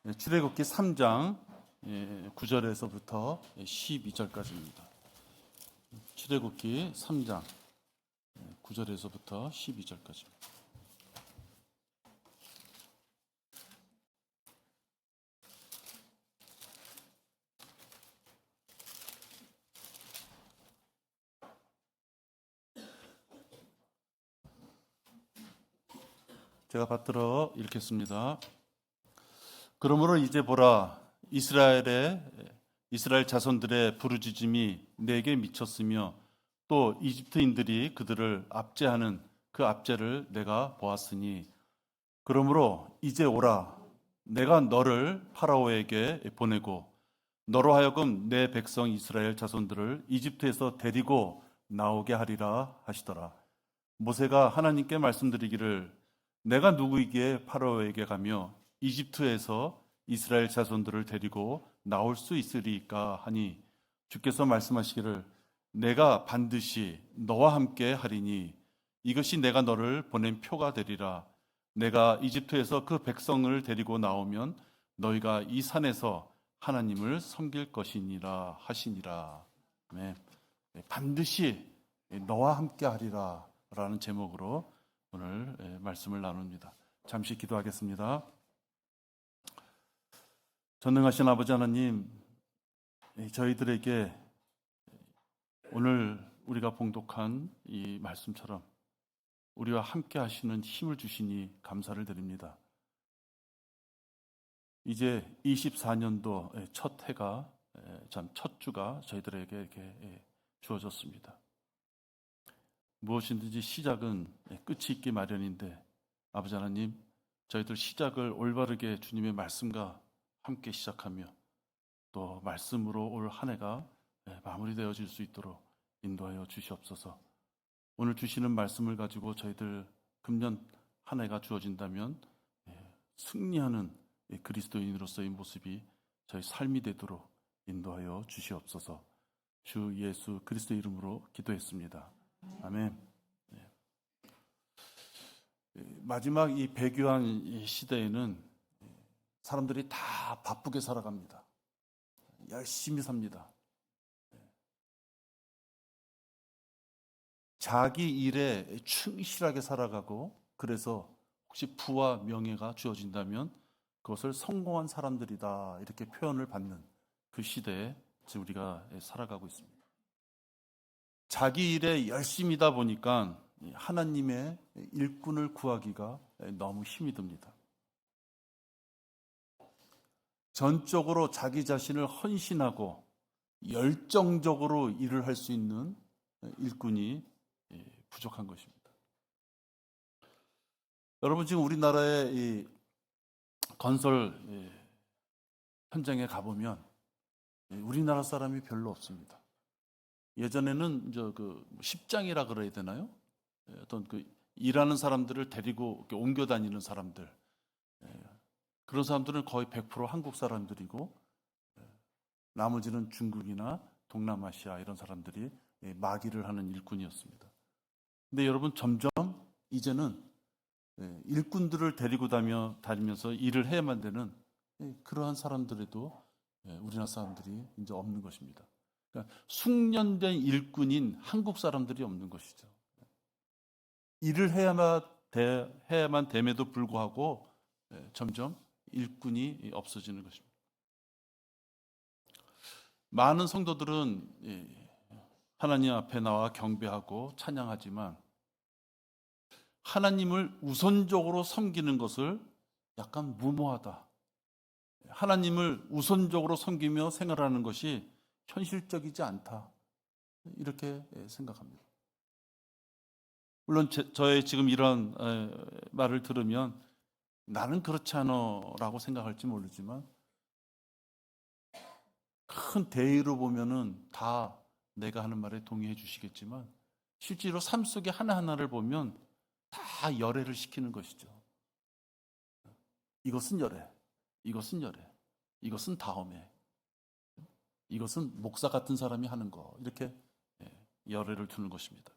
출애굽기 3장 9절에서부터 12절까지입니다. 출애굽기 3장 9절에서부터 12절까지입니다. 제가 받들어 읽겠습니다. 그러므로 이제 보라, 이스라엘 자손들의 부르짖음이 내게 미쳤으며 또 이집트인들이 그들을 압제하는 그 압제를 내가 보았으니, 그러므로 이제 오라, 내가 너를 파라오에게 보내고 너로 하여금 내 백성 이스라엘 자손들을 이집트에서 데리고 나오게 하리라 하시더라. 모세가 하나님께 말씀드리기를, 내가 누구이기에 파라오에게 가며 이집트에서 이스라엘 자손들을 데리고 나올 수 있으리까 하니, 주께서 말씀하시기를, 내가 반드시 너와 함께 하리니 이것이 내가 너를 보낸 표가 되리라. 내가 이집트에서 그 백성을 데리고 나오면 너희가 이 산에서 하나님을 섬길 것이니라 하시니라. 네. 반드시 너와 함께 하리라 라는 제목으로 오늘 말씀을 나눕니다. 잠시 기도하겠습니다. 전능하신 아버지 하나님, 저희들에게 오늘 우리가 봉독한 이 말씀처럼 우리와 함께 하시는 힘을 주시니 감사를 드립니다. 이제 24년도 첫 해가, 첫 주가 저희들에게 이렇게 주어졌습니다. 무엇이든지 시작은 끝이 있기 마련인데, 아버지 하나님, 저희들 시작을 올바르게 주님의 말씀과 함께 시작하며 또 말씀으로 올 한 해가 마무리되어질 수 있도록 인도하여 주시옵소서. 오늘 주시는 말씀을 가지고 저희들 금년 한 해가 주어진다면 승리하는 그리스도인으로서의 모습이 저희 삶이 되도록 인도하여 주시옵소서. 주 예수 그리스도 이름으로 기도했습니다. 아멘. 마지막 이 배교한 시대에는 사람들이 다 바쁘게 살아갑니다. 열심히 삽니다. 자기 일에 충실하게 살아가고, 그래서 혹시 부와 명예가 주어진다면 그것을 성공한 사람들이다 이렇게 표현을 받는 그 시대에 지금 우리가 살아가고 있습니다. 자기 일에 열심이다 보니까 하나님의 일꾼을 구하기가 너무 힘이 듭니다. 전적으로 자기 자신을 헌신하고 열정적으로 일을 할 수 있는 일꾼이 부족한 것입니다. 여러분, 지금 우리나라의 이 건설 현장에 가보면 우리나라 사람이 별로 없습니다. 예전에는 십장이라 그래야 되나요? 어떤 일하는 사람들을 데리고 이렇게 옮겨 다니는 사람들, 그런 사람들은 거의 100% 한국 사람들이고, 나머지는 중국이나 동남아시아 이런 사람들이 마기를 하는 일꾼이었습니다. 근데 여러분, 점점 이제는 일꾼들을 데리고 다니면서 일을 해야만 되는 그러한 사람들에도 우리나라 사람들이 이제 없는 것입니다. 그러니까 숙련된 일꾼인 한국 사람들이 없는 것이죠. 일을 해야만 됨에도 불구하고 점점 일꾼이 없어지는 것입니다. 많은 성도들은 하나님 앞에 나와 경배하고 찬양하지만 하나님을 우선적으로 섬기는 것을 약간 무모하다, 하나님을 우선적으로 섬기며 생활하는 것이 현실적이지 않다, 이렇게 생각합니다. 물론 저의 지금 이런 말을 들으면 나는 그렇지 않아 라고 생각할지 모르지만, 큰 대의로 보면은 다 내가 하는 말에 동의해 주시겠지만, 실제로 삶 속에 하나하나를 보면 다 열애를 시키는 것이죠. 이것은 열애, 이것은 열애, 이것은 다음에, 이것은 목사 같은 사람이 하는 거, 이렇게 열애를 두는 것입니다.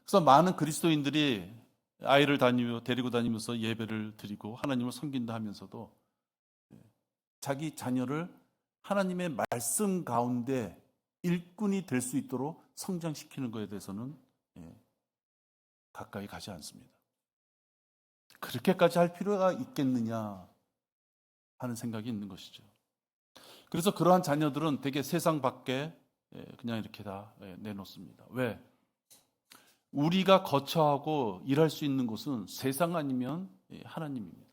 그래서 많은 그리스도인들이 아이를 데리고 다니면서 예배를 드리고 하나님을 섬긴다 하면서도 자기 자녀를 하나님의 말씀 가운데 일꾼이 될 수 있도록 성장시키는 것에 대해서는 가까이 가지 않습니다. 그렇게까지 할 필요가 있겠느냐 하는 생각이 있는 것이죠. 그래서 그러한 자녀들은 되게 세상 밖에 그냥 이렇게 다 내놓습니다. 왜? 우리가 거처하고 일할 수 있는 곳은 세상 아니면 하나님입니다.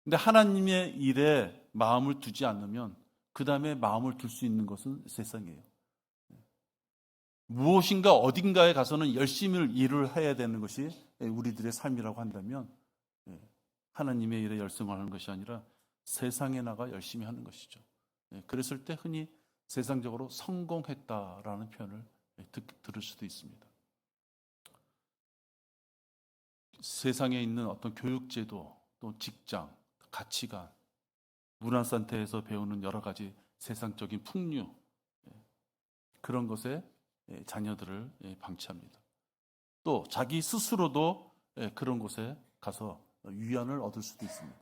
근데 하나님의 일에 마음을 두지 않으면 그 다음에 마음을 둘 수 있는 것은 세상이에요. 무엇인가 어딘가에 가서는 열심히 일을 해야 되는 것이 우리들의 삶이라고 한다면 하나님의 일에 열성하는 것이 아니라 세상에 나가 열심히 하는 것이죠. 그랬을 때 흔히 세상적으로 성공했다라는 표현을 들을 수도 있습니다. 세상에 있는 어떤 교육제도, 또 직장, 가치관, 문화 상태에서 배우는 여러 가지 세상적인 풍류, 그런 것에 자녀들을 방치합니다. 또 자기 스스로도 그런 곳에 가서 위안을 얻을 수도 있습니다.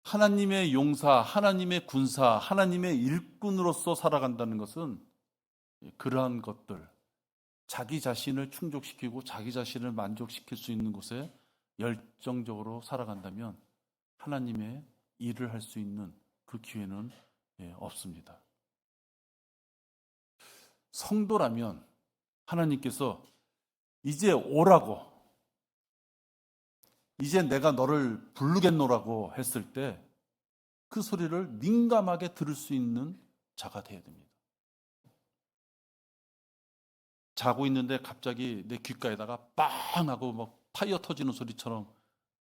하나님의 용사, 하나님의 군사, 하나님의 일꾼으로서 살아간다는 것은 그러한 것들, 자기 자신을 충족시키고 자기 자신을 만족시킬 수 있는 곳에 열정적으로 살아간다면 하나님의 일을 할 수 있는 그 기회는 없습니다. 성도라면 하나님께서 이제 오라고, 이제 내가 너를 부르겠노라고 했을 때 그 소리를 민감하게 들을 수 있는 자가 되어야 됩니다. 자고 있는데 갑자기 내 귓가에다가 빵 하고 막 타이어 터지는 소리처럼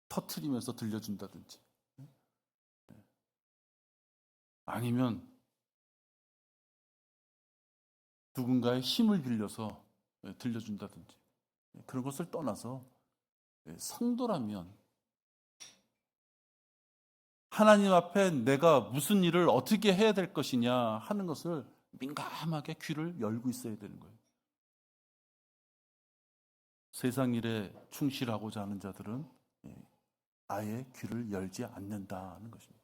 터트리면서 들려준다든지, 아니면 누군가의 힘을 빌려서 들려준다든지, 그런 것을 떠나서 성도라면 하나님 앞에 내가 무슨 일을 어떻게 해야 될 것이냐 하는 것을 민감하게 귀를 열고 있어야 되는 거예요. 세상 일에 충실하고자 하는 자들은 아예 귀를 열지 않는다는 것입니다.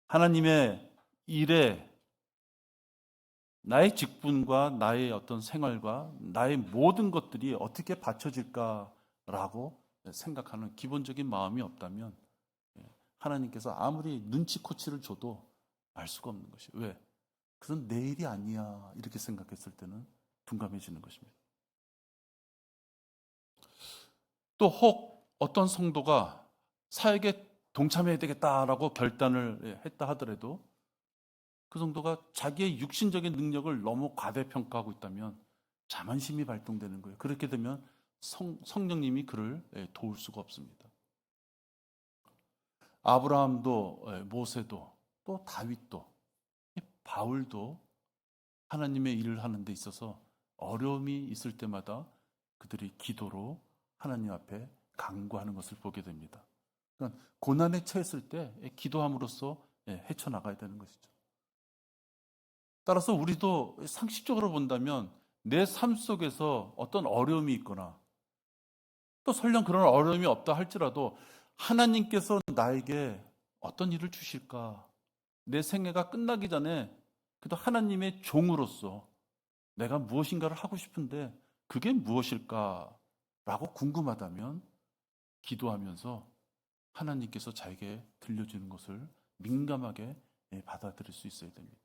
하나님의 일에 나의 직분과 나의 어떤 생활과 나의 모든 것들이 어떻게 받쳐질까라고 생각하는 기본적인 마음이 없다면 하나님께서 아무리 눈치코치를 줘도 알 수가 없는 것이에요. 왜? 그건 내 일이 아니야 이렇게 생각했을 때는 둔감해지는 것입니다. 또 혹 어떤 성도가 사역에 동참해야 되겠다라고 결단을 했다 하더라도 그 성도가 자기의 육신적인 능력을 너무 과대평가하고 있다면 자만심이 발동되는 거예요. 그렇게 되면 성령님이 그를 도울 수가 없습니다. 아브라함도 모세도 또 다윗도 바울도 하나님의 일을 하는 데 있어서 어려움이 있을 때마다 그들이 기도로 하나님 앞에 간구하는 것을 보게 됩니다. 그러니까 고난에 처했을 때 기도함으로써 헤쳐나가야 되는 것이죠. 따라서 우리도 상식적으로 본다면 내 삶 속에서 어떤 어려움이 있거나 또 설령 그런 어려움이 없다 할지라도 하나님께서 나에게 어떤 일을 주실까? 내 생애가 끝나기 전에 그래도 하나님의 종으로서 내가 무엇인가를 하고 싶은데 그게 무엇일까? 라고 궁금하다면 기도하면서 하나님께서 자에게 들려주는 것을 민감하게 받아들일 수 있어야 됩니다.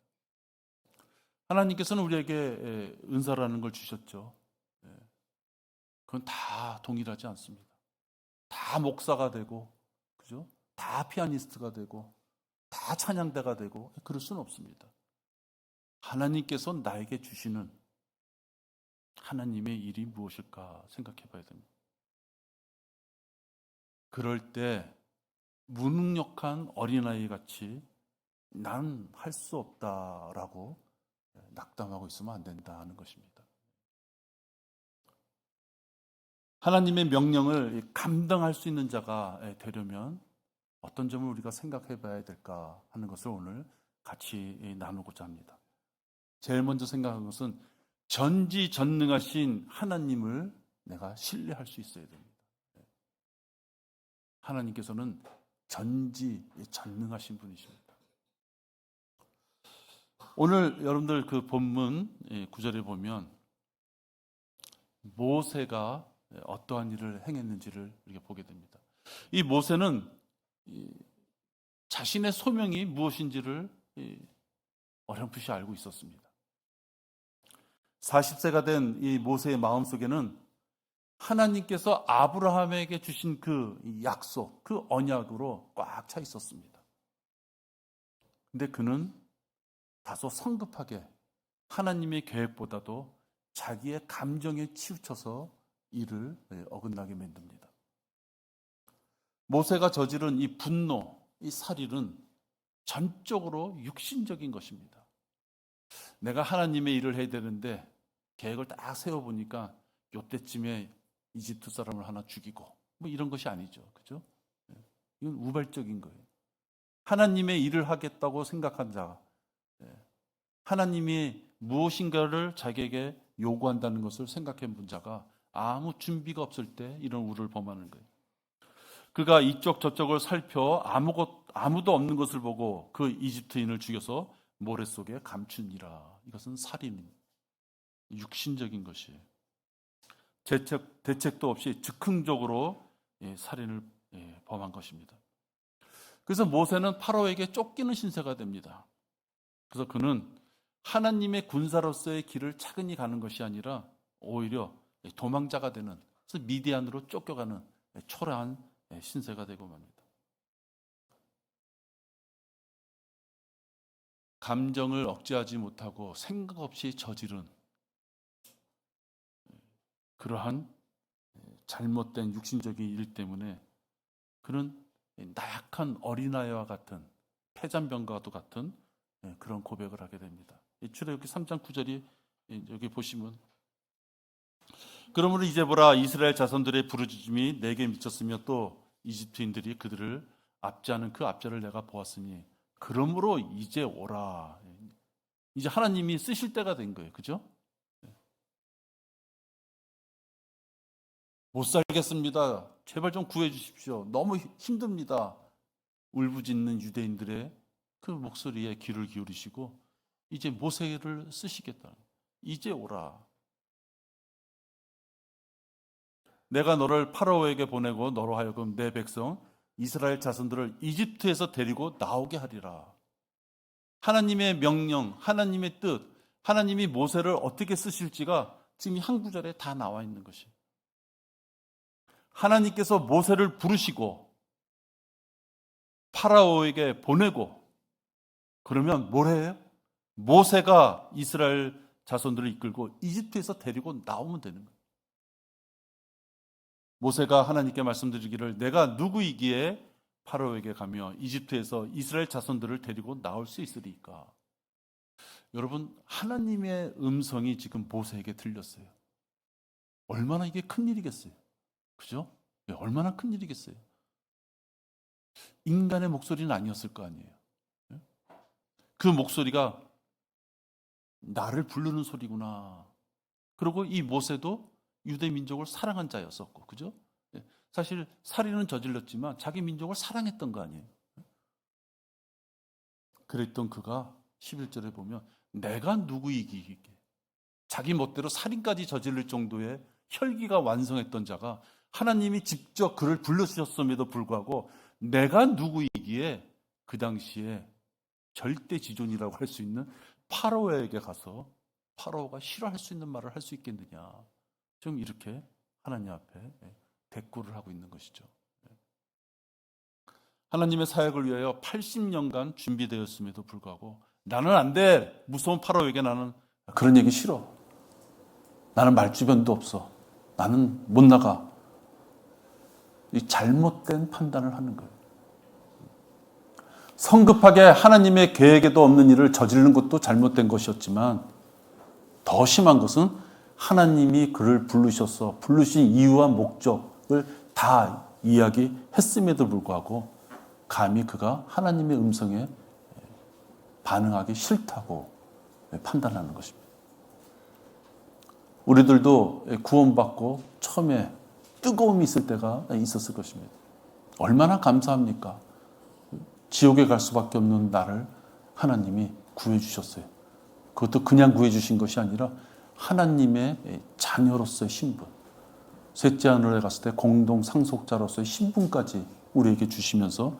하나님께서는 우리에게 은사라는 걸 주셨죠. 그건 다 동일하지 않습니다. 다 목사가 되고, 그죠? 다 피아니스트가 되고, 다 찬양대가 되고, 그럴 수는 없습니다. 하나님께서 나에게 주시는 하나님의 일이 무엇일까 생각해 봐야 됩니다. 그럴 때 무능력한 어린아이 같이 난 할 수 없다라고 낙담하고 있으면 안 된다는 것입니다. 하나님의 명령을 감당할 수 있는 자가 되려면 어떤 점을 우리가 생각해 봐야 될까 하는 것을 오늘 같이 나누고자 합니다. 제일 먼저 생각하는 것은 전지전능하신 하나님을 내가 신뢰할 수 있어야 됩니다. 하나님께서는 전지전능하신 분이십니다. 오늘 여러분들 그 본문 구절에 보면 모세가 어떠한 일을 행했는지를 이렇게 보게 됩니다. 이 모세는 자신의 소명이 무엇인지를 어렴풋이 알고 있었습니다. 40세가 된 이 모세의 마음속에는 하나님께서 아브라함에게 주신 그 약속, 그 언약으로 꽉 차 있었습니다. 근데 그는 다소 성급하게 하나님의 계획보다도 자기의 감정에 치우쳐서 이를 어긋나게 만듭니다. 모세가 저지른 이 분노, 이 살인은 전적으로 육신적인 것입니다. 내가 하나님의 일을 해야 되는데 계획을 딱 세워보니까 요때쯤에 이집트 사람을 하나 죽이고 뭐 이런 것이 아니죠. 그죠? 이건 우발적인 거예요. 하나님의 일을 하겠다고 생각한 자, 하나님이 무엇인가를 자기에게 요구한다는 것을 생각해 본 자가 아무 준비가 없을 때 이런 우를 범하는 거예요. 그가 이쪽 저쪽을 살펴 아무도 없는 것을 보고 그 이집트인을 죽여서 모래 속에 감춘이라. 이것은 살인, 육신적인 것이에요. 대책도 없이 즉흥적으로 살인을 범한 것입니다. 그래서 모세는 파라오에게 쫓기는 신세가 됩니다. 그래서 그는 하나님의 군사로서의 길을 차근히 가는 것이 아니라 오히려 도망자가 되는, 그래서 미디안으로 쫓겨가는 초라한 신세가 되고 맙니다. 감정을 억제하지 못하고 생각 없이 저지른 그러한 잘못된 육신적인 일 때문에 그는 나약한 어린아이와 같은 패잔병과도 같은 그런 고백을 하게 됩니다. 출애굽기 3장 9절이 여기 보시면, 그러므로 이제 보라, 이스라엘 자손들의 부르짖음이 내게 미쳤으며 또 이집트인들이 그들을 압제하는 그 압제를 내가 보았으니 그러므로 이제 오라. 이제 하나님이 쓰실 때가 된 거예요. 그죠? 못 살겠습니다. 제발 좀 구해 주십시오. 너무 힘듭니다. 울부짖는 유대인들의 그 목소리에 귀를 기울이시고 이제 모세를 쓰시겠다. 이제 오라. 내가 너를 파라오에게 보내고 너로 하여금 내 백성 이스라엘 자손들을 이집트에서 데리고 나오게 하리라. 하나님의 명령, 하나님의 뜻, 하나님이 모세를 어떻게 쓰실지가 지금 한 구절에 다 나와 있는 것이에요. 하나님께서 모세를 부르시고 파라오에게 보내고 그러면 뭘 해요? 모세가 이스라엘 자손들을 이끌고 이집트에서 데리고 나오면 되는 거예요. 모세가 하나님께 말씀드리기를 내가 누구이기에 파라오에게 가며 이집트에서 이스라엘 자손들을 데리고 나올 수 있으리까? 여러분, 하나님의 음성이 지금 모세에게 들렸어요. 얼마나 이게 큰일이겠어요. 그죠? 얼마나 큰일이겠어요. 인간의 목소리는 아니었을 거 아니에요. 그 목소리가 나를 부르는 소리구나. 그리고 이 모세도 유대 민족을 사랑한 자였었고, 그죠? 사실 살인은 저질렀지만 자기 민족을 사랑했던 거 아니에요. 그랬던 그가 11절에 보면 내가 누구이기에 자기 멋대로 살인까지 저지를 정도의 혈기가 완성했던 자가 하나님이 직접 그를 불러주셨음에도 불구하고 내가 누구이기에 그 당시에 절대 지존이라고 할 수 있는 파라오에게 가서 파라오가 싫어할 수 있는 말을 할 수 있겠느냐. 지금 이렇게 하나님 앞에 대꾸를 하고 있는 것이죠. 하나님의 사역을 위하여 80년간 준비되었음에도 불구하고 나는 안 돼. 무서운 파라오에게 나는 그런 얘기 싫어. 나는 말주변도 없어. 나는 못 나가. 이 잘못된 판단을 하는 거예요. 성급하게 하나님의 계획에도 없는 일을 저지르는 것도 잘못된 것이었지만 더 심한 것은 하나님이 그를 부르신 이유와 목적을 다 이야기했음에도 불구하고 감히 그가 하나님의 음성에 반응하기 싫다고 판단하는 것입니다. 우리들도 구원받고 처음에 뜨거움이 있을 때가 있었을 것입니다. 얼마나 감사합니까? 지옥에 갈 수밖에 없는 나를 하나님이 구해주셨어요. 그것도 그냥 구해주신 것이 아니라 하나님의 자녀로서의 신분, 셋째 하늘에 갔을 때 공동 상속자로서의 신분까지 우리에게 주시면서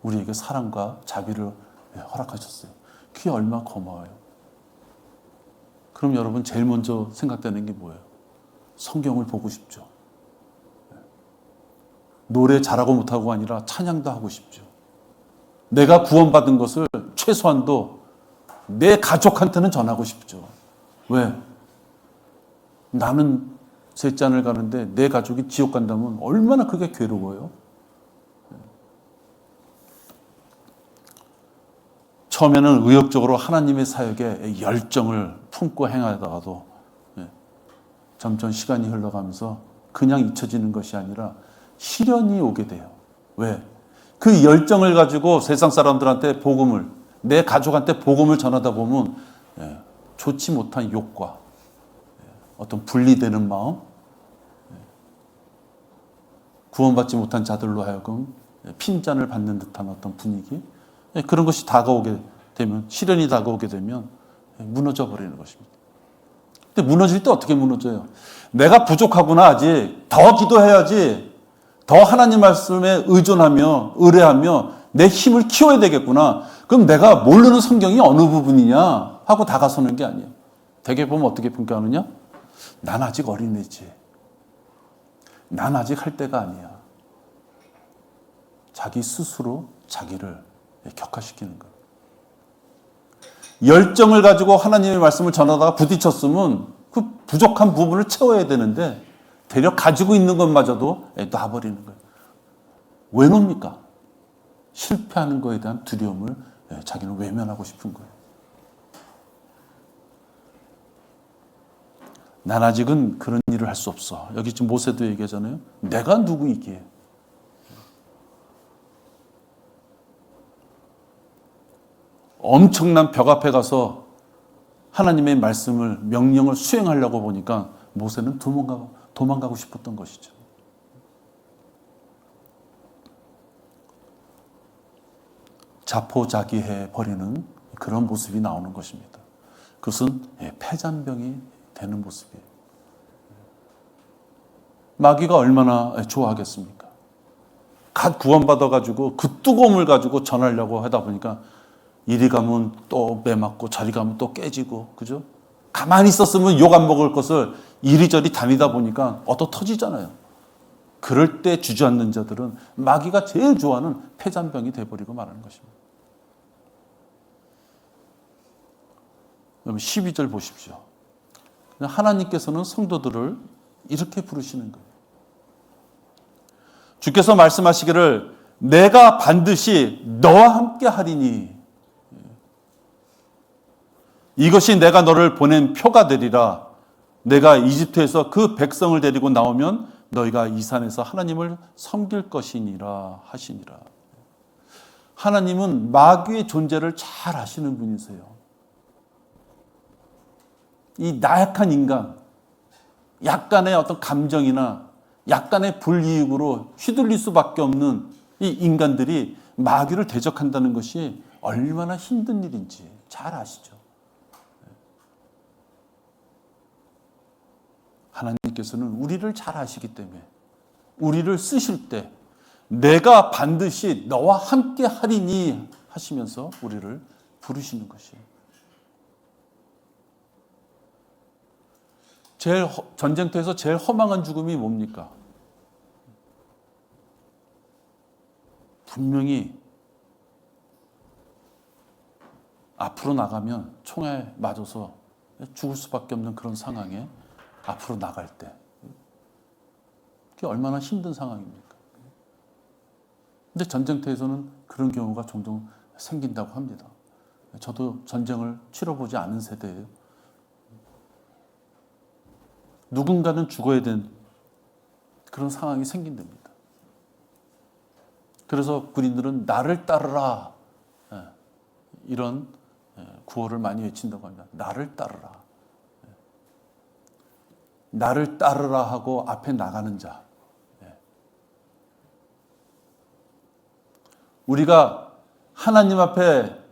우리에게 사랑과 자비를 허락하셨어요. 그게 얼마나 고마워요. 그럼 여러분 제일 먼저 생각되는 게 뭐예요? 성경을 보고 싶죠. 노래 잘하고 못하고 아니라 찬양도 하고 싶죠. 내가 구원받은 것을 최소한도 내 가족한테는 전하고 싶죠. 왜? 나는 셋째 하늘 가는데 내 가족이 지옥 간다면 얼마나 그게 괴로워요. 처음에는 의욕적으로 하나님의 사역에 열정을 품고 행하다가도 점점 시간이 흘러가면서 그냥 잊혀지는 것이 아니라 시련이 오게 돼요. 왜? 그 열정을 가지고 세상 사람들한테 복음을, 내 가족한테 복음을 전하다 보면 좋지 못한 욕과 어떤 분리되는 마음, 구원받지 못한 자들로 하여금 핀잔을 받는 듯한 어떤 분위기, 그런 것이 다가오게 되면, 시련이 다가오게 되면 무너져 버리는 것입니다. 근데 무너질 때 어떻게 무너져요? 내가 부족하구나, 아직 더 기도해야지, 더 하나님 말씀에 의존하며 의뢰하며 내 힘을 키워야 되겠구나. 그럼 내가 모르는 성경이 어느 부분이냐 하고 다가서는 게 아니에요. 대개 보면 어떻게 평가하느냐? 난 아직 어린애지. 난 아직 할 때가 아니야. 자기 스스로 자기를 격화시키는 거예요. 열정을 가지고 하나님의 말씀을 전하다가 부딪혔으면 그 부족한 부분을 채워야 되는데 대략 가지고 있는 것마저도 놔버리는 거예요. 왜 놉니까? 실패하는 것에 대한 두려움을 자기는 외면하고 싶은 거예요. 난 아직은 그런 일을 할 수 없어. 여기 지금 모세도 얘기하잖아요. 내가 누구이기에. 엄청난 벽 앞에 가서 하나님의 말씀을, 명령을 수행하려고 보니까 모세는 도망가고 싶었던 것이죠. 자포자기해 버리는 그런 모습이 나오는 것입니다. 그것은 패잔병이 되는 모습이에요. 마귀가 얼마나 좋아하겠습니까? 갓 구원받아가지고 그 뜨거움을 가지고 전하려고 하다 보니까 이리 가면 또 매맞고 저리 가면 또 깨지고, 그죠? 가만히 있었으면 욕 안 먹을 것을 이리저리 다니다 보니까 얻어 터지잖아요. 그럴 때 주저앉는 자들은 마귀가 제일 좋아하는 패잔병이 돼버리고 말하는 것입니다. 여러분 12절 보십시오. 하나님께서는 성도들을 이렇게 부르시는 거예요. 주께서 말씀하시기를 내가 반드시 너와 함께 하리니 이것이 내가 너를 보낸 표가 되리라. 내가 이집트에서 그 백성을 데리고 나오면 너희가 이 산에서 하나님을 섬길 것이니라 하시니라. 하나님은 마귀의 존재를 잘 아시는 분이세요. 이 나약한 인간, 약간의 어떤 감정이나 약간의 불이익으로 휘둘릴 수밖에 없는 이 인간들이 마귀를 대적한다는 것이 얼마나 힘든 일인지 잘 아시죠. 하나님께서는 우리를 잘 아시기 때문에 우리를 쓰실 때 내가 반드시 너와 함께 하리니 하시면서 우리를 부르시는 것이에요. 전쟁터에서 제일 허망한 죽음이 뭡니까? 분명히 앞으로 나가면 총에 맞아서 죽을 수밖에 없는 그런 상황에 앞으로 나갈 때 그게 얼마나 힘든 상황입니까? 근데 전쟁터에서는 그런 경우가 종종 생긴다고 합니다. 저도 전쟁을 치러보지 않은 세대예요. 누군가는 죽어야 된 그런 상황이 생긴답니다. 그래서 군인들은 나를 따르라 이런 구호를 많이 외친다고 합니다. 나를 따르라. 나를 따르라 하고 앞에 나가는 자. 우리가 하나님 앞에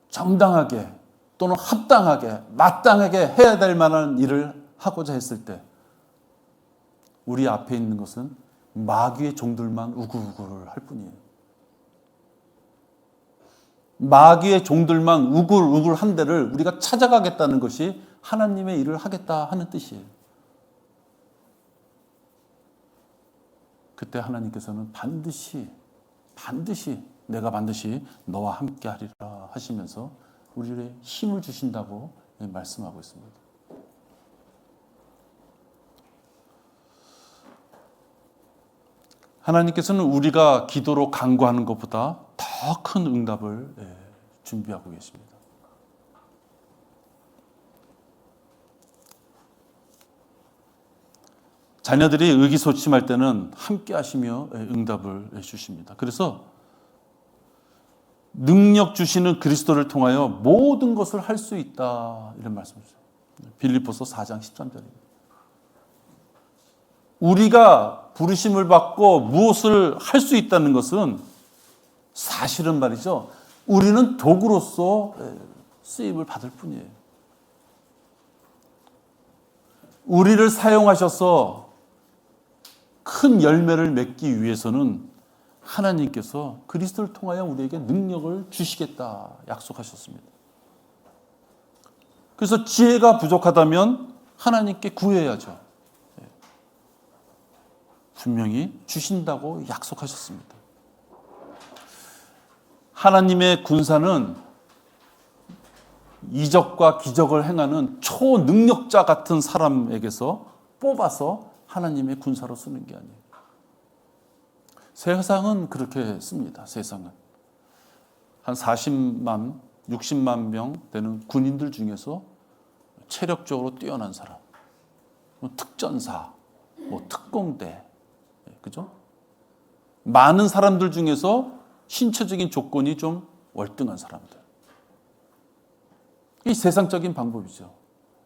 정당하게 또는 합당하게 마땅하게 해야 될 만한 일을 하고자 했을 때 우리 앞에 있는 것은 마귀의 종들만 우글우글 할 뿐이에요. 마귀의 종들만 우글우글 한 데를 우리가 찾아가겠다는 것이 하나님의 일을 하겠다 하는 뜻이에요. 그때 하나님께서는 반드시 내가 반드시 너와 함께 하리라 하시면서 우리에게 힘을 주신다고 말씀하고 있습니다. 하나님께서는 우리가 기도로 간구하는 것보다 더 큰 응답을 준비하고 계십니다. 자녀들이 의기소침할 때는 함께 하시며 응답을 주십니다. 그래서 능력 주시는 그리스도를 통하여 모든 것을 할 수 있다 이런 말씀이죠. 빌립보서 4장 13절입니다. 우리가 부르심을 받고 무엇을 할 수 있다는 것은 사실은 말이죠. 우리는 도구로서 쓰임을 받을 뿐이에요. 우리를 사용하셔서 큰 열매를 맺기 위해서는 하나님께서 그리스도를 통하여 우리에게 능력을 주시겠다 약속하셨습니다. 그래서 지혜가 부족하다면 하나님께 구해야죠. 분명히 주신다고 약속하셨습니다. 하나님의 군사는 이적과 기적을 행하는 초능력자 같은 사람에게서 뽑아서 하나님의 군사로 쓰는 게 아니에요. 세상은 그렇게 씁니다. 세상은 한 40만, 60만 명 되는 군인들 중에서 체력적으로 뛰어난 사람, 특전사, 특공대, 그죠? 많은 사람들 중에서 신체적인 조건이 좀 월등한 사람들. 이 세상적인 방법이죠.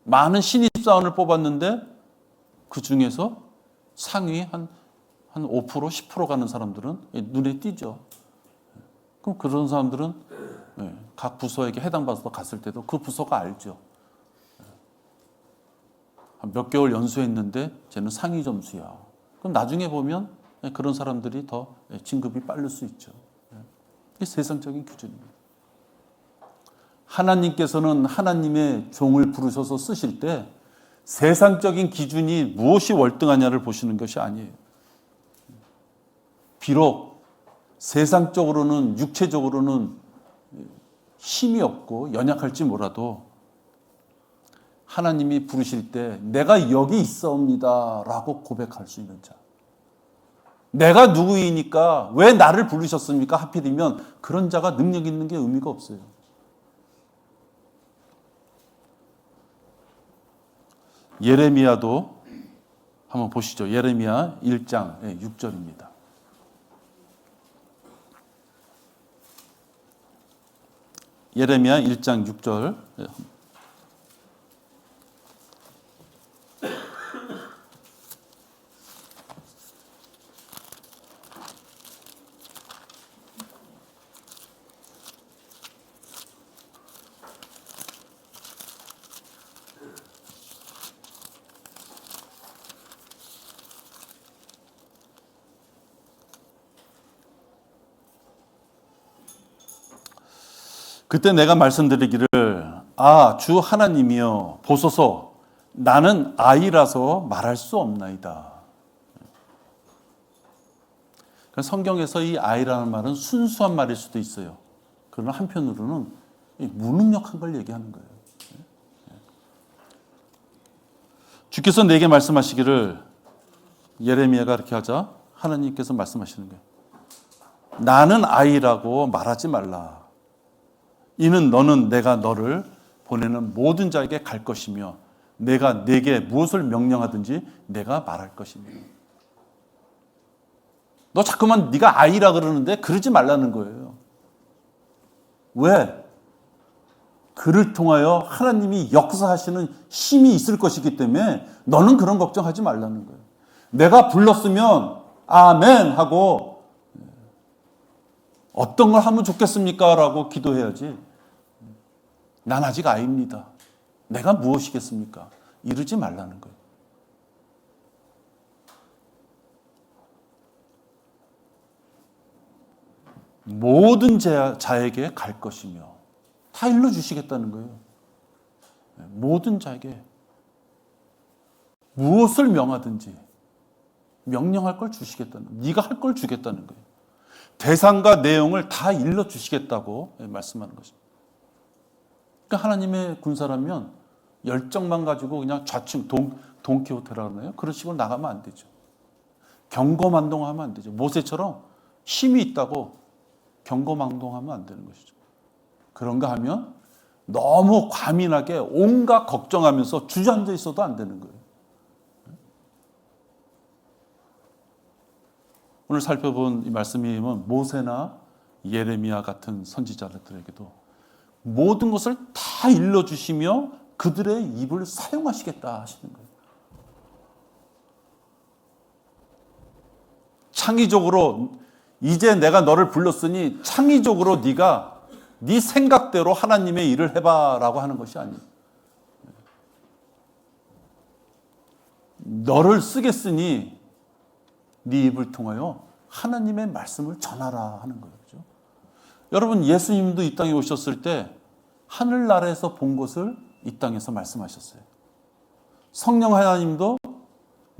많은 신입사원을 뽑았는데 그 중에서 상위 한 5%, 10% 가는 사람들은 눈에 띄죠. 그럼 그런 사람들은 각 부서에게 해당받아서 갔을 때도 그 부서가 알죠. 몇 개월 연수했는데 쟤는 상위 점수야. 그럼 나중에 보면 그런 사람들이 더 진급이 빠를 수 있죠. 이게 세상적인 기준입니다. 하나님께서는 하나님의 종을 부르셔서 쓰실 때 세상적인 기준이 무엇이 월등하냐를 보시는 것이 아니에요. 비록 세상적으로는 육체적으로는 힘이 없고 연약할지 몰라도 하나님이 부르실 때 내가 여기 있사옵니다 라고 고백할 수 있는 자. 내가 누구이니까 왜 나를 부르셨습니까? 하필이면 그런 자가 능력 있는 게 의미가 없어요. 예레미야도 한번 보시죠. 예레미야 1장 6절입니다. 예레미야 1장 6절. 그때 내가 말씀드리기를 주 하나님이여 보소서 나는 아이라서 말할 수 없나이다. 성경에서 이 아이라는 말은 순수한 말일 수도 있어요. 그러나 한편으로는 무능력한 걸 얘기하는 거예요. 주께서 내게 말씀하시기를 예레미야가 이렇게 하자 하나님께서 말씀하시는 거예요. 나는 아이라고 말하지 말라. 이는 너는 내가 너를 보내는 모든 자에게 갈 것이며 내가 네게 무엇을 명령하든지 내가 말할 것이며. 너 자꾸만 네가 아이라 그러는데 그러지 말라는 거예요. 왜? 그를 통하여 하나님이 역사하시는 힘이 있을 것이기 때문에 너는 그런 걱정하지 말라는 거예요. 내가 불렀으면 아멘 하고 어떤 걸 하면 좋겠습니까? 라고 기도해야지. 난 아직 아이입니다. 내가 무엇이겠습니까? 이러지 말라는 거예요. 모든 자에게 갈 것이며 다 일러주시겠다는 거예요. 모든 자에게 무엇을 명하든지 명령할 걸 주시겠다는 거예요. 네가 할 걸 주겠다는 거예요. 대상과 내용을 다 일러주시겠다고 말씀하는 것입니다. 그러니까 하나님의 군사라면 열정만 가지고 그냥 좌충 돈키호테라 그러나요? 그런 식으로 나가면 안 되죠. 경거만동하면 안 되죠. 모세처럼 힘이 있다고 경거망동하면 안 되는 것이죠. 그런가 하면 너무 과민하게 온갖 걱정하면서 주저앉아 있어도 안 되는 거예요. 오늘 살펴본 이 말씀이면 모세나 예레미야 같은 선지자들에게도 모든 것을 다 일러주시며 그들의 입을 사용하시겠다 하시는 거예요. 창의적으로 이제 내가 너를 불렀으니 창의적으로 네가 네 생각대로 하나님의 일을 해봐라고 하는 것이 아니에요. 너를 쓰겠으니 네 입을 통하여 하나님의 말씀을 전하라 하는 거죠. 여러분, 예수님도 이 땅에 오셨을 때 하늘나라에서 본 것을 이 땅에서 말씀하셨어요. 성령 하나님도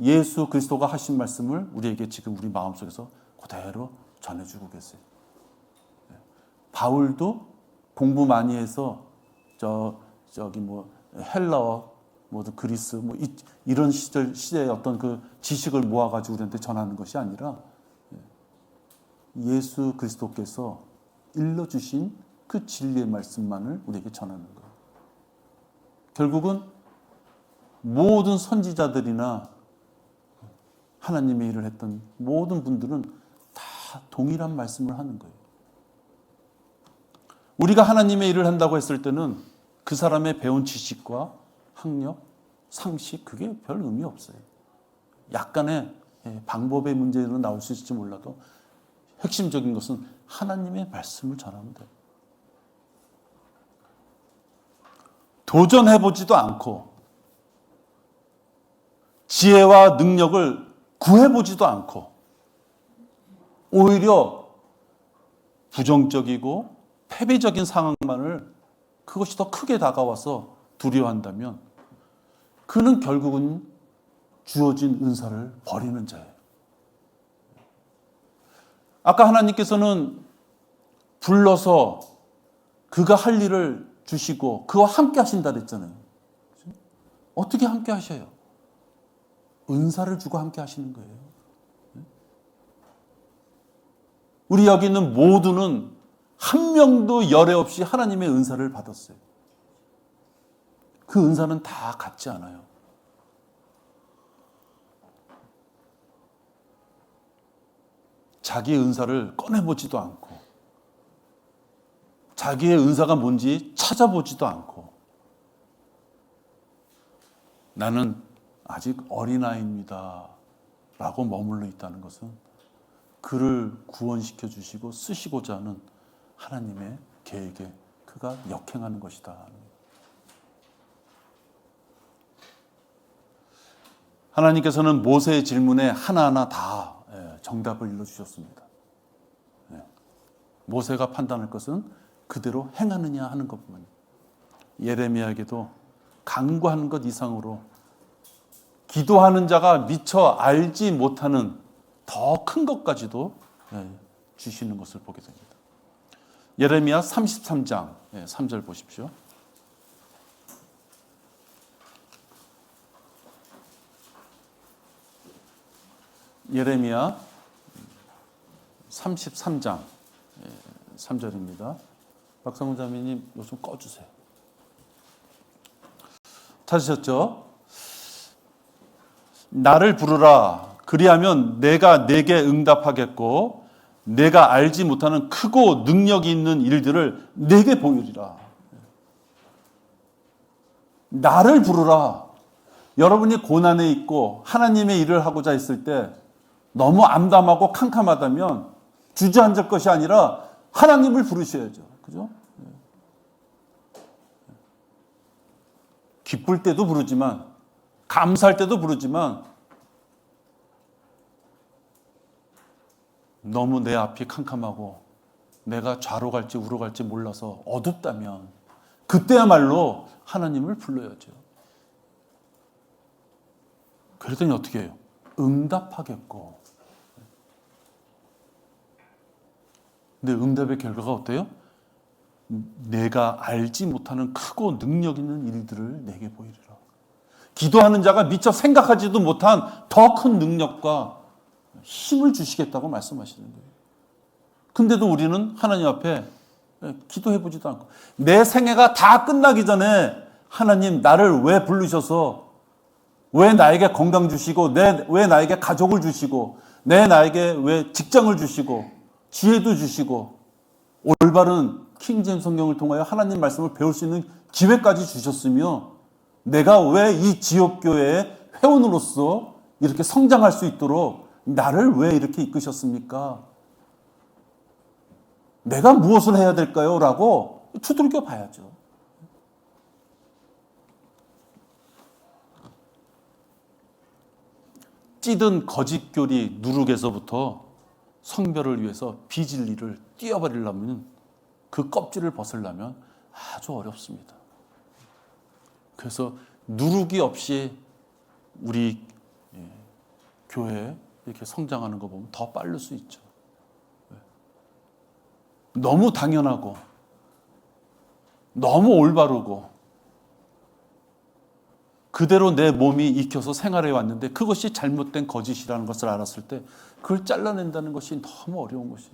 예수 그리스도가 하신 말씀을 우리에게 지금 우리 마음속에서 그대로 전해주고 계세요. 바울도 공부 많이 해서 저기 뭐 헬라어, 뭐 그리스, 뭐 이런 시대의 어떤 그 지식을 모아가지고 우리한테 전하는 것이 아니라 예수 그리스도께서 일러주신 그 진리의 말씀만을 우리에게 전하는 거예요. 결국은 모든 선지자들이나 하나님의 일을 했던 모든 분들은 다 동일한 말씀을 하는 거예요. 우리가 하나님의 일을 한다고 했을 때는 그 사람의 배운 지식과 학력, 상식 그게 별 의미 없어요. 약간의 방법의 문제는 나올 수 있을지 몰라도 핵심적인 것은 하나님의 말씀을 전하면 돼요. 도전해보지도 않고 지혜와 능력을 구해보지도 않고 오히려 부정적이고 패배적인 상황만을 그것이 더 크게 다가와서 두려워한다면 그는 결국은 주어진 은사를 버리는 자예요. 아까 하나님께서는 불러서 그가 할 일을 주시고 그와 함께 하신다 그랬잖아요. 어떻게 함께 하셔요? 은사를 주고 함께 하시는 거예요. 우리 여기 있는 모두는 한 명도 열애 없이 하나님의 은사를 받았어요. 그 은사는 다 같지 않아요. 자기의 은사를 꺼내보지도 않고 자기의 은사가 뭔지 찾아보지도 않고 나는 아직 어린아이입니다 라고 머물러 있다는 것은 그를 구원시켜 주시고 쓰시고자 하는 하나님의 계획에 그가 역행하는 것이다. 하나님께서는 모세의 질문에 하나하나 다 정답을 일러주셨습니다. 모세가 판단할 것은 그대로 행하느냐 하는 것뿐만이에요. 예레미야에게도 간구하는 것 이상으로 기도하는 자가 미처 알지 못하는 더 큰 것까지도 주시는 것을 보게 됩니다. 예레미야 33장 3절 보십시오. 예레미야 33장 3절입니다. 박성훈 자매님 이거 좀 꺼주세요. 찾으셨죠? 나를 부르라. 그리하면 내가 내게 응답하겠고 내가 알지 못하는 크고 능력이 있는 일들을 내게 보이리라. 나를 부르라. 여러분이 고난에 있고 하나님의 일을 하고자 했을 때 너무 암담하고 캄캄하다면 주저앉을 것이 아니라 하나님을 부르셔야죠. 그죠? 기쁠 때도 부르지만, 감사할 때도 부르지만, 너무 내 앞이 캄캄하고 내가 좌로 갈지 우로 갈지 몰라서 어둡다면 그때야말로 하나님을 불러야죠. 그랬더니 어떻게 해요? 응답하겠고. 근데 응답의 결과가 어때요? 내가 알지 못하는 크고 능력 있는 일들을 내게 보이리라. 기도하는 자가 미처 생각하지도 못한 더 큰 능력과 힘을 주시겠다고 말씀하시는 거예요. 근데도 우리는 하나님 앞에 기도해보지도 않고, 내 생애가 다 끝나기 전에 하나님 나를 왜 부르셔서, 왜 나에게 건강 주시고, 왜 나에게 가족을 주시고, 나에게 왜 직장을 주시고, 지혜도 주시고, 올바른 킹제임스 성경을 통하여 하나님 말씀을 배울 수 있는 기회까지 주셨으며, 내가 왜 이 지역교회의 회원으로서 이렇게 성장할 수 있도록 나를 왜 이렇게 이끄셨습니까? 내가 무엇을 해야 될까요? 라고 두들겨 봐야죠. 찌든 거짓교리 누룩에서부터 성별을 위해서 비진리를 띄어버리려면, 그 껍질을 벗으려면 아주 어렵습니다. 그래서 누룩이 없이 우리 교회에 이렇게 성장하는 거 보면 더 빠를 수 있죠. 너무 당연하고 너무 올바르고 그대로 내 몸이 익혀서 생활해 왔는데 그것이 잘못된 거짓이라는 것을 알았을 때 그걸 잘라낸다는 것이 너무 어려운 것이.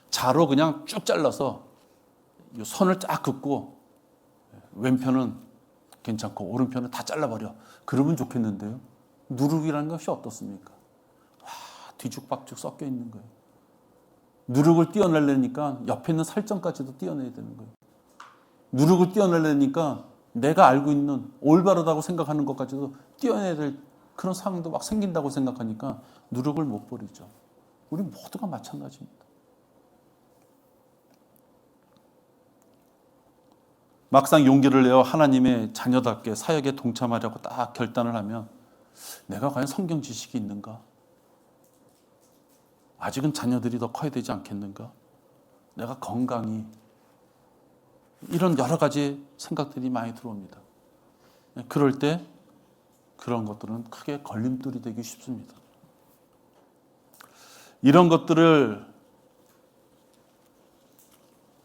자로 그냥 쭉 잘라서 선을 쫙 긋고 왼편은 괜찮고 오른편은 다 잘라버려. 그러면 좋겠는데요. 누룩이라는 것이 어떻습니까? 뒤죽박죽 섞여 있는 거예요. 누룩을 떼어내려니까 옆에 있는 살점까지도 떼어내야 되는 거예요. 누룩을 떼어내려니까 내가 알고 있는 올바르다고 생각하는 것까지도 떼어내야 될 그런 상황도 막 생긴다고 생각하니까 누룩을 못 버리죠. 우리 모두가 마찬가지입니다. 막상 용기를 내어 하나님의 자녀답게 사역에 동참하려고 딱 결단을 하면 내가 과연 성경 지식이 있는가? 아직은 자녀들이 더 커야 되지 않겠는가? 내가 건강이, 이런 여러 가지 생각들이 많이 들어옵니다. 그럴 때 그런 것들은 크게 걸림돌이 되기 쉽습니다. 이런 것들을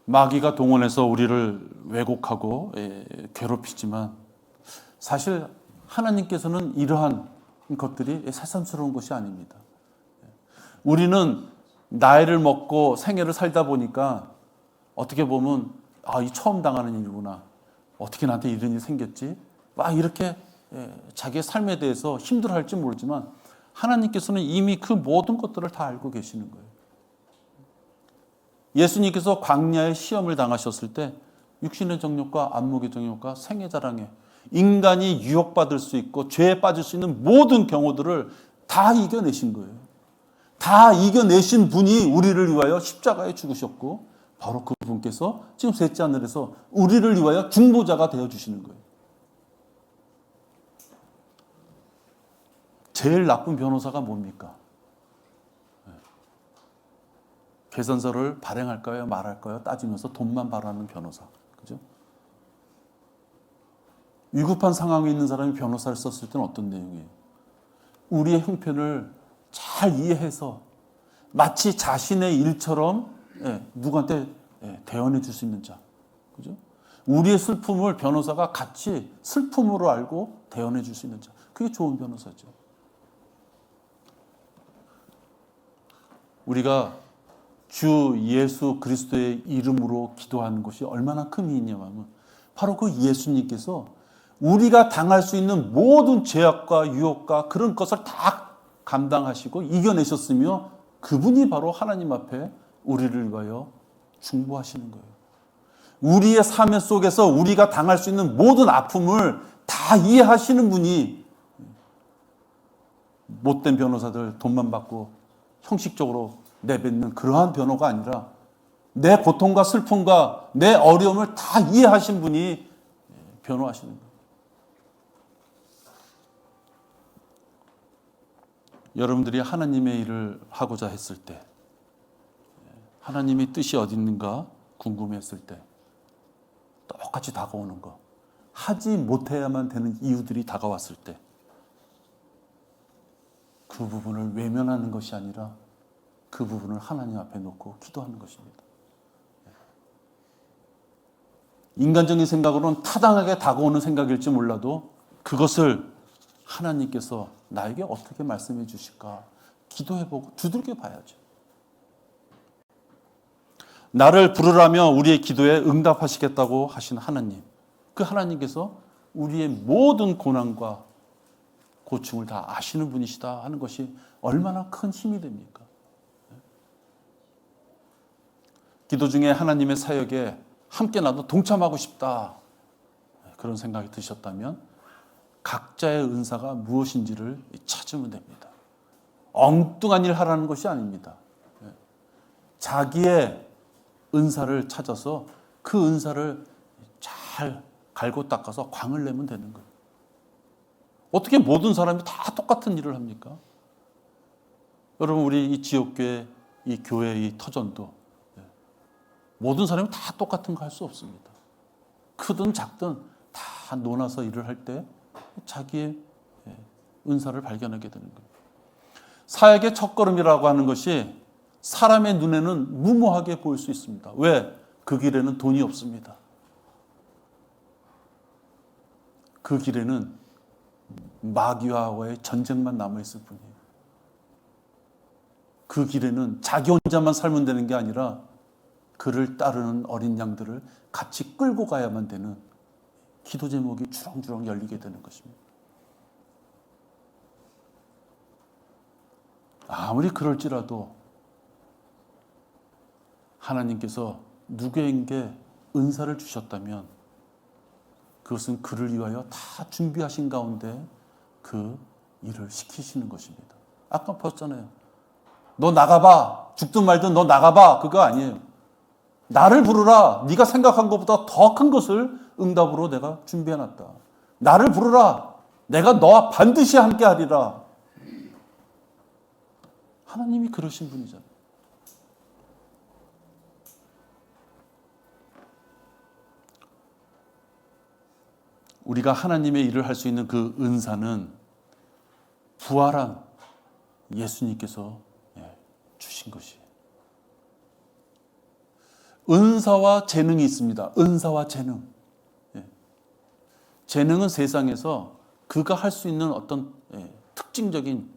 마귀가 동원해서 우리를 왜곡하고 괴롭히지만 사실 하나님께서는 이러한 것들이 새삼스러운 것이 아닙니다. 우리는 나이를 먹고 생애를 살다 보니까 어떻게 보면 이 처음 당하는 일이구나. 어떻게 나한테 이런 일이 생겼지? 막 이렇게 자기의 삶에 대해서 힘들어할지 모르지만 하나님께서는 이미 그 모든 것들을 다 알고 계시는 거예요. 예수님께서 광야의 시험을 당하셨을 때 육신의 정욕과 안목의 정욕과 생애 자랑에 인간이 유혹받을 수 있고 죄에 빠질 수 있는 모든 경우들을 다 이겨내신 거예요. 다 이겨내신 분이 우리를 위하여 십자가에 죽으셨고 바로 그분께서 지금 셋째 하늘에서 우리를 위하여 중보자가 되어주시는 거예요. 제일 나쁜 변호사가 뭡니까? 계산서를 발행할까요? 말할까요? 따지면서 돈만 바라는 변호사. 그죠? 위급한 상황에 있는 사람이 변호사를 썼을 때는 어떤 내용이에요? 우리의 형편을 잘 이해해서 마치 자신의 일처럼 누구한테 대언해 줄 수 있는 자. 그죠? 우리의 슬픔을 변호사가 같이 슬픔으로 알고 대언해 줄 수 있는 자. 그게 좋은 변호사죠. 우리가 주 예수 그리스도의 이름으로 기도하는 것이 얼마나 큰 힘이냐면 바로 그 예수님께서 우리가 당할 수 있는 모든 죄악과 유혹과 그런 것을 다 감당하시고 이겨내셨으며 그분이 바로 하나님 앞에 우리를 위하여 중보하시는 거예요. 우리의 삶 속에서 우리가 당할 수 있는 모든 아픔을 다 이해하시는 분이 못된 변호사들 돈만 받고 형식적으로 내뱉는 그러한 변호가 아니라 내 고통과 슬픔과 내 어려움을 다 이해하신 분이 변호하시는 거예요. 여러분들이 하나님의 일을 하고자 했을 때, 하나님의 뜻이 어디 있는가 궁금했을 때 똑같이 다가오는 거, 하지 못해야만 되는 이유들이 다가왔을 때 그 부분을 외면하는 것이 아니라 그 부분을 하나님 앞에 놓고 기도하는 것입니다. 인간적인 생각으로는 타당하게 다가오는 생각일지 몰라도 그것을 하나님께서 나에게 어떻게 말씀해 주실까 기도해보고 두들겨 봐야죠. 나를 부르라며 우리의 기도에 응답하시겠다고 하신 하나님, 그 하나님께서 우리의 모든 고난과 고충을 다 아시는 분이시다 하는 것이 얼마나 큰 힘이 됩니까? 기도 중에 하나님의 사역에 함께 나도 동참하고 싶다, 그런 생각이 드셨다면 각자의 은사가 무엇인지를 찾으면 됩니다. 엉뚱한 일 하라는 것이 아닙니다. 자기의 은사를 찾아서 그 은사를 잘 갈고 닦아서 광을 내면 되는 거예요. 어떻게 모든 사람이 다 똑같은 일을 합니까? 여러분, 우리 이 지역교회, 이 교회, 이 터전도 모든 사람이 다 똑같은 거 할 수 없습니다. 크든 작든 다 논아서 일을 할 때 자기의 은사를 발견하게 되는 거예요. 사역의 첫걸음이라고 하는 것이 사람의 눈에는 무모하게 보일 수 있습니다. 왜? 그 길에는 돈이 없습니다. 그 길에는 마귀와의 전쟁만 남아있을 뿐이에요. 그 길에는 자기 혼자만 살면 되는 게 아니라 그를 따르는 어린 양들을 같이 끌고 가야만 되는 기도 제목이 주렁주렁 열리게 되는 것입니다. 아무리 그럴지라도 하나님께서 누구에게 은사를 주셨다면 그것은 그를 위하여 다 준비하신 가운데 그 일을 시키시는 것입니다. 아까 봤잖아요. 너 나가봐. 죽든 말든 너 나가봐. 그거 아니에요. 나를 부르라. 네가 생각한 것보다 더 큰 것을 응답으로 내가 준비해놨다. 나를 부르라. 내가 너와 반드시 함께 하리라. 하나님이 그러신 분이잖아요. 우리가 하나님의 일을 할 수 있는 그 은사는 부활한 예수님께서 주신 것이에요. 은사와 재능이 있습니다. 은사와 재능. 재능은 세상에서 그가 할 수 있는 어떤 특징적인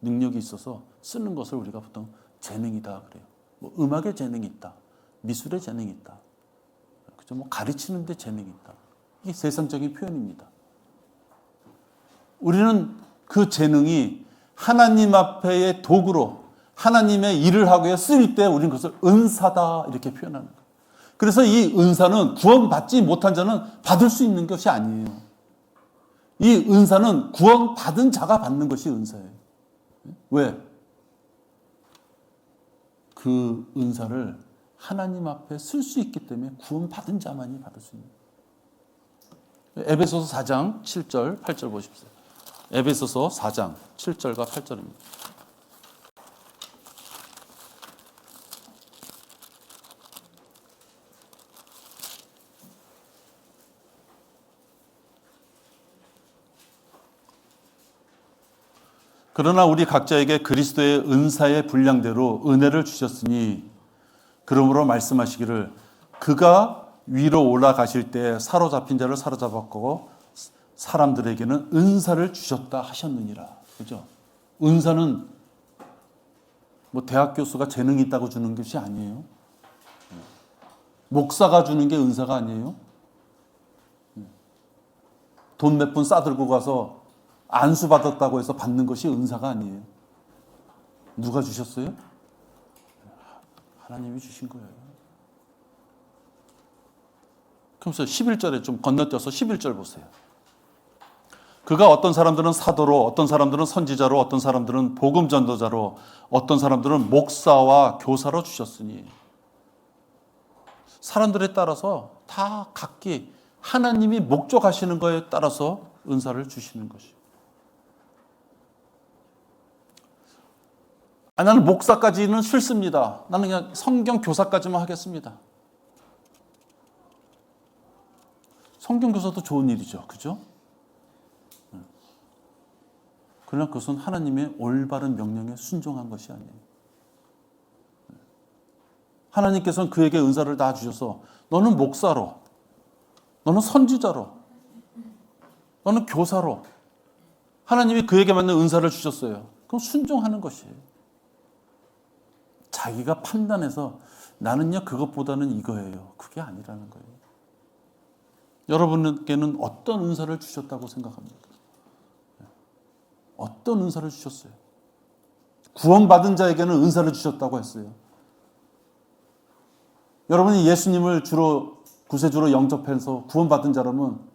능력이 있어서 쓰는 것을 우리가 보통 재능이다 그래요. 뭐 음악에 재능이 있다. 미술에 재능이 있다. 그죠? 뭐 가르치는 데 재능이 있다. 이게 세상적인 표현입니다. 우리는 그 재능이 하나님 앞에의 도구로 하나님의 일을 하기 위해 쓰일 때 우리는 그것을 은사다 이렇게 표현하는 거예요. 그래서 이 은사는 구원받지 못한 자는 받을 수 있는 것이 아니에요. 이 은사는 구원받은 자가 받는 것이 은사예요. 왜? 그 은사를 하나님 앞에 쓸 수 있기 때문에 구원받은 자만이 받을 수 있는 거예요. 에베소서 4장 7절 8절 보십시오. 에베소서 4장 7절과 8절입니다. 그러나 우리 각자에게 그리스도의 은사의 분량대로 은혜를 주셨으니 그러므로 말씀하시기를 그가 위로 올라가실 때 사로잡힌 자를 사로잡았고 사람들에게는 은사를 주셨다 하셨느니라. 그죠? 은사는 뭐 대학 교수가 재능이 있다고 주는 것이 아니에요. 목사가 주는 게 은사가 아니에요. 돈 몇 푼 싸들고 가서 안수 받았다고 해서 받는 것이 은사가 아니에요. 누가 주셨어요? 하나님이 주신 거예요. 그러면서 11절에 좀 건너뛰어서 11절 보세요. 그가 어떤 사람들은 사도로, 어떤 사람들은 선지자로, 어떤 사람들은 복음 전도자로, 어떤 사람들은 목사와 교사로 주셨으니 사람들에 따라서 다 각기 하나님이 목적하시는 거에 따라서 은사를 주시는 것이에요. 나는 목사까지는 싫습니다. 나는 그냥 성경 교사까지만 하겠습니다. 성경 교사도 좋은 일이죠. 그죠? 그러나 그것은 하나님의 올바른 명령에 순종한 것이 아니에요. 하나님께서는 그에게 은사를 다 주셔서 너는 목사로, 너는 선지자로, 너는 교사로 하나님이 그에게 맞는 은사를 주셨어요. 그럼 순종하는 것이에요. 자기가 판단해서 나는요 그것보다는 이거예요. 그게 아니라는 거예요. 여러분께는 어떤 은사를 주셨다고 생각합니까? 어떤 은사를 주셨어요? 구원받은 자에게는 은사를 주셨다고 했어요. 여러분이 예수님을 구세주로 영접해서 구원받은 자라면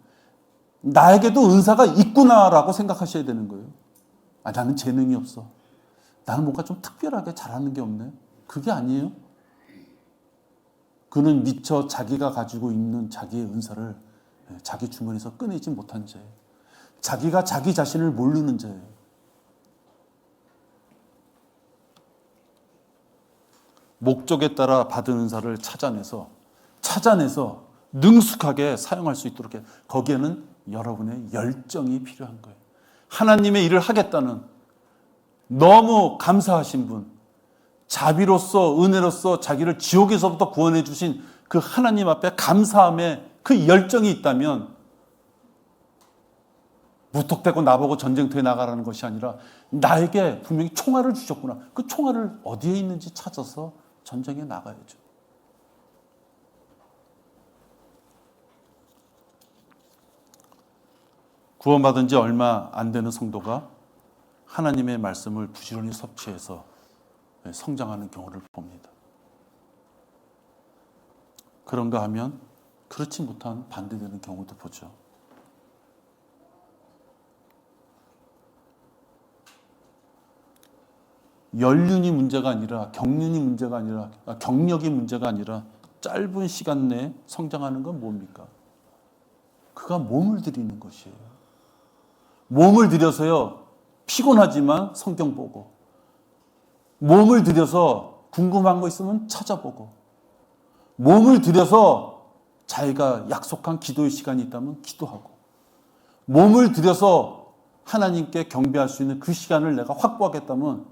나에게도 은사가 있구나라고 생각하셔야 되는 거예요. 나는 재능이 없어. 나는 뭔가 좀 특별하게 잘하는 게 없네. 그게 아니에요. 그는 미처 자기가 가지고 있는 자기의 은사를 자기 주머니에서 꺼내지 못한 자예요. 자기가 자기 자신을 모르는 자예요. 목적에 따라 받은 은사를 찾아내서 능숙하게 사용할 수 있도록 해. 거기에는 여러분의 열정이 필요한 거예요. 하나님의 일을 하겠다는 너무 감사하신 분, 자비로서 은혜로서 자기를 지옥에서부터 구원해 주신 그 하나님 앞에 감사함에 그 열정이 있다면 무턱대고 나보고 전쟁터에 나가라는 것이 아니라 나에게 분명히 총알을 주셨구나. 그 총알을 어디에 있는지 찾아서 전쟁에 나가야죠. 구원받은 지 얼마 안 되는 성도가 하나님의 말씀을 부지런히 섭취해서 성장하는 경우를 봅니다. 그런가 하면 그렇지 못한 반대되는 경우도 보죠. 연륜이 문제가 아니라 경륜이 문제가 아니라 경력이 문제가 아니라 짧은 시간 내에 성장하는 건 뭡니까? 그가 몸을 들이는 것이에요. 몸을 들여서요 피곤하지만 성경 보고, 몸을 들여서 궁금한 거 있으면 찾아보고, 몸을 들여서 자기가 약속한 기도의 시간이 있다면 기도하고, 몸을 들여서 하나님께 경배할 수 있는 그 시간을 내가 확보하겠다면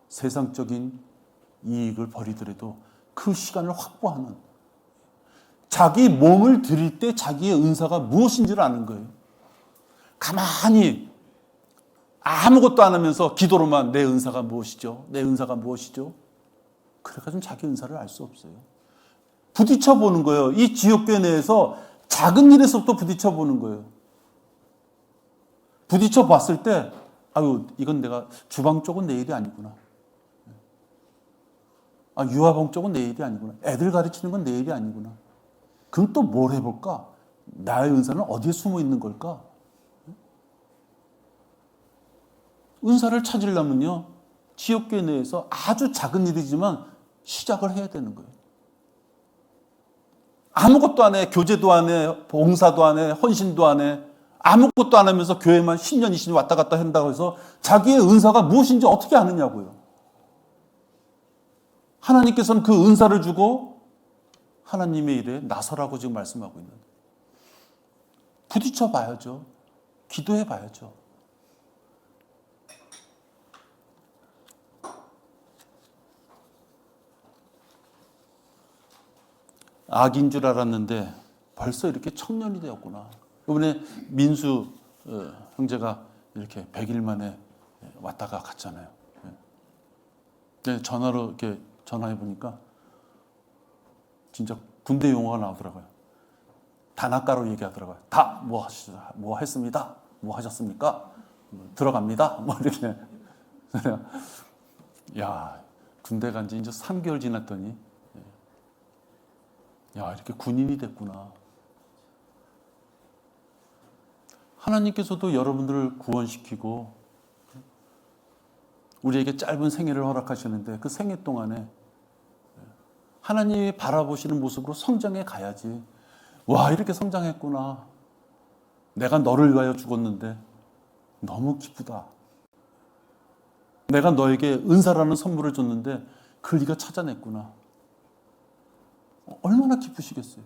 세상적인 이익을 버리더라도 그 시간을 확보하는, 자기 몸을 들일 때 자기의 은사가 무엇인지를 아는 거예요. 가만히 아무것도 안 하면서 기도로만 내 은사가 무엇이죠? 내 은사가 무엇이죠? 그래가지고 자기 은사를 알 수 없어요. 부딪혀 보는 거예요. 이 지옥교회 내에서 작은 일에서부터 부딪혀 보는 거예요. 부딪혀 봤을 때 이건 내가 주방 쪽은 내 일이 아니구나. 유아봉 쪽은 내 일이 아니구나. 애들 가르치는 건 내 일이 아니구나. 그럼 또 뭘 해볼까? 나의 은사는 어디에 숨어 있는 걸까? 은사를 찾으려면요, 지역교회 내에서 아주 작은 일이지만 시작을 해야 되는 거예요. 아무것도 안 해. 교제도 안 해. 봉사도 안 해. 헌신도 안 해. 아무것도 안 하면서 교회만 10년, 20년 왔다 갔다 한다고 해서 자기의 은사가 무엇인지 어떻게 아느냐고요. 하나님께서는 그 은사를 주고 하나님의 일에 나서라고 지금 말씀하고 있는데, 부딪혀 봐야죠. 기도해 봐야죠. 악인 줄 알았는데 벌써 이렇게 청년이 되었구나. 이번에 민수 형제가 이렇게 100일 만에 왔다가 갔잖아요. 전화로 이렇게 전화해 보니까 진짜 군대 용어가 나오더라고요. 단아가로 얘기하더라고요. 다 뭐 했습니다. 뭐 하셨습니까? 들어갑니다. 뭐 이렇게. 야, 군대 간 지 이제 3개월 지났더니 이렇게 군인이 됐구나. 하나님께서도 여러분들을 구원시키고 우리에게 짧은 생애를 허락하시는데 그 생애 동안에 하나님이 바라보시는 모습으로 성장해 가야지. 와, 이렇게 성장했구나. 내가 너를 위하여 죽었는데 너무 기쁘다. 내가 너에게 은사라는 선물을 줬는데 그걸 네가 찾아냈구나. 얼마나 기쁘시겠어요.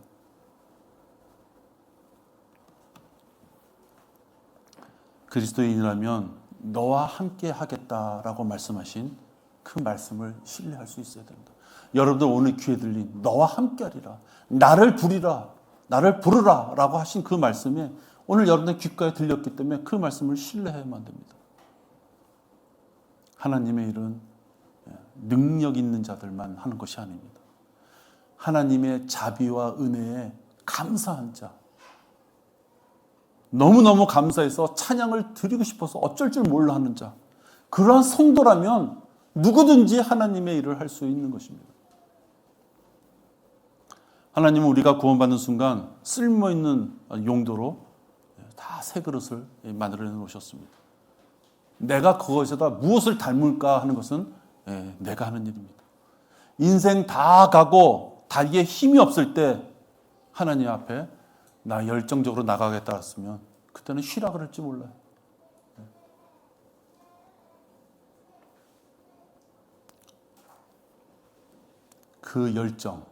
그리스도인이라면 너와 함께 하겠다라고 말씀하신 그 말씀을 신뢰할 수 있어야 됩니다. 여러분들 오늘 귀에 들린 너와 함께 하리라, 나를 부리라, 나를 부르라 라고 하신 그 말씀에 오늘 여러분들 귓가에 들렸기 때문에 그 말씀을 신뢰해야만 됩니다. 하나님의 일은 능력 있는 자들만 하는 것이 아닙니다. 하나님의 자비와 은혜에 감사한 자, 너무너무 감사해서 찬양을 드리고 싶어서 어쩔 줄 몰라 하는 자, 그러한 성도라면 누구든지 하나님의 일을 할 수 있는 것입니다. 하나님은 우리가 구원받는 순간 쓸모있는 용도로 다 새 그릇을 만들어 놓으셨습니다. 내가 그것에다 무엇을 닮을까 하는 것은 내가 하는 일입니다. 인생 다 가고 다리에 힘이 없을 때 하나님 앞에 나 열정적으로 나가겠다 했으면 그때는 쉬라 그럴지 몰라요. 그 열정,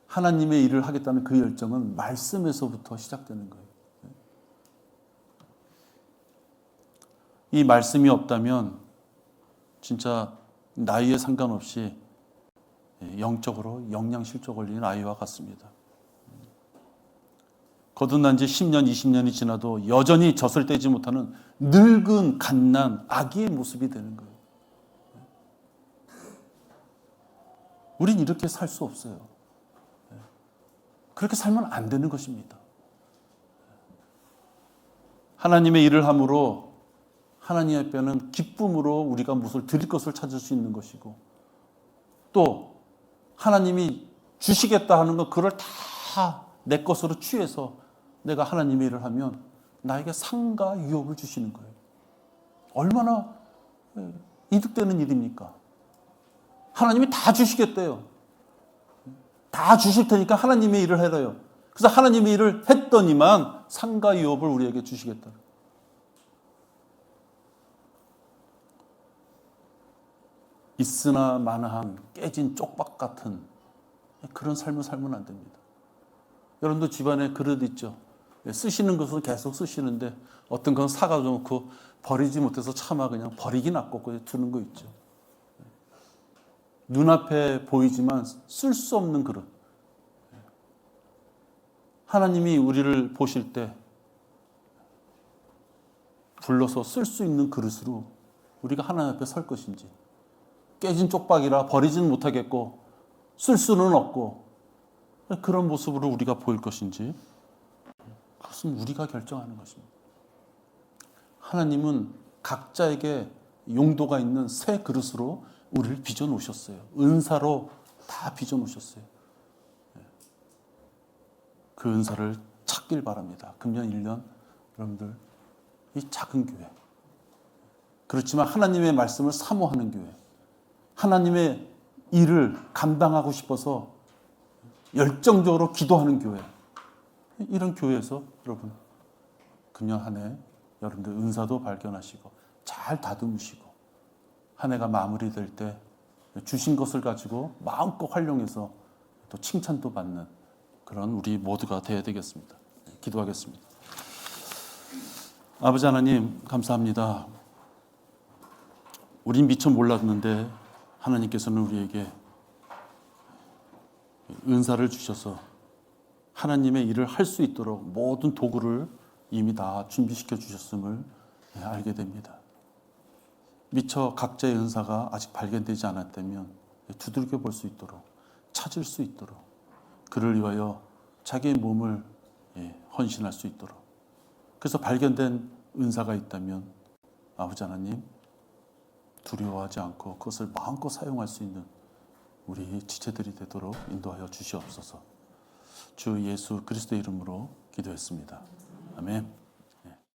하나님의 일을 하겠다는 그 열정은 말씀에서부터 시작되는 거예요. 이 말씀이 없다면 진짜 나이에 상관없이 영적으로 영양실조 걸리는 아이와 같습니다. 거듭난 지 10년, 20년이 지나도 여전히 젖을 떼지 못하는 늙은 갓난 아기의 모습이 되는 거예요. 우린 이렇게 살 수 없어요. 그렇게 살면 안 되는 것입니다. 하나님의 일을 함으로 하나님 앞에는 기쁨으로 우리가 무엇을 드릴 것을 찾을 수 있는 것이고, 또 하나님이 주시겠다 하는 것, 그걸 다 내 것으로 취해서 내가 하나님의 일을 하면 나에게 상과 유업을 주시는 거예요. 얼마나 이득되는 일입니까? 하나님이 다 주시겠대요. 다 주실 테니까 하나님의 일을 해라요. 그래서 하나님의 일을 했더니만 상과 유업을 우리에게 주시겠다. 있으나 마나한 깨진 쪽박 같은 그런 삶을 살면 안 됩니다. 여러분도 집안에 그릇 있죠? 쓰시는 것은 계속 쓰시는데 어떤 건 사가지고 놓고 버리지 못해서 차마 그냥 버리기 낫고 두는 거 있죠. 눈앞에 보이지만 쓸 수 없는 그릇. 하나님이 우리를 보실 때 불러서 쓸 수 있는 그릇으로 우리가 하나님 앞에 설 것인지, 깨진 쪽박이라 버리지는 못하겠고 쓸 수는 없고 그런 모습으로 우리가 보일 것인지, 그것은 우리가 결정하는 것입니다. 하나님은 각자에게 용도가 있는 새 그릇으로 우리를 빚어 놓으셨어요. 은사로 다 빚어 놓으셨어요. 그 은사를 찾길 바랍니다. 금년 1년 여러분들 이 작은 교회, 그렇지만 하나님의 말씀을 사모하는 교회, 하나님의 일을 감당하고 싶어서 열정적으로 기도하는 교회, 이런 교회에서 여러분 금년 한 해 여러분들 은사도 발견하시고 잘 다듬으시고 한 해가 마무리될 때 주신 것을 가지고 마음껏 활용해서 또 칭찬도 받는 그런 우리 모두가 되어야 되겠습니다. 기도하겠습니다. 아버지 하나님 감사합니다. 우린 미처 몰랐는데 하나님께서는 우리에게 은사를 주셔서 하나님의 일을 할 수 있도록 모든 도구를 이미 다 준비시켜 주셨음을 알게 됩니다. 미처 각자의 은사가 아직 발견되지 않았다면 두들겨 볼 수 있도록, 찾을 수 있도록, 그를 위하여 자기의 몸을 헌신할 수 있도록, 그래서 발견된 은사가 있다면 아버지 하나님 두려워하지 않고 그것을 마음껏 사용할 수 있는 우리 지체들이 되도록 인도하여 주시옵소서. 주 예수 그리스도의 이름으로 기도했습니다. 아멘.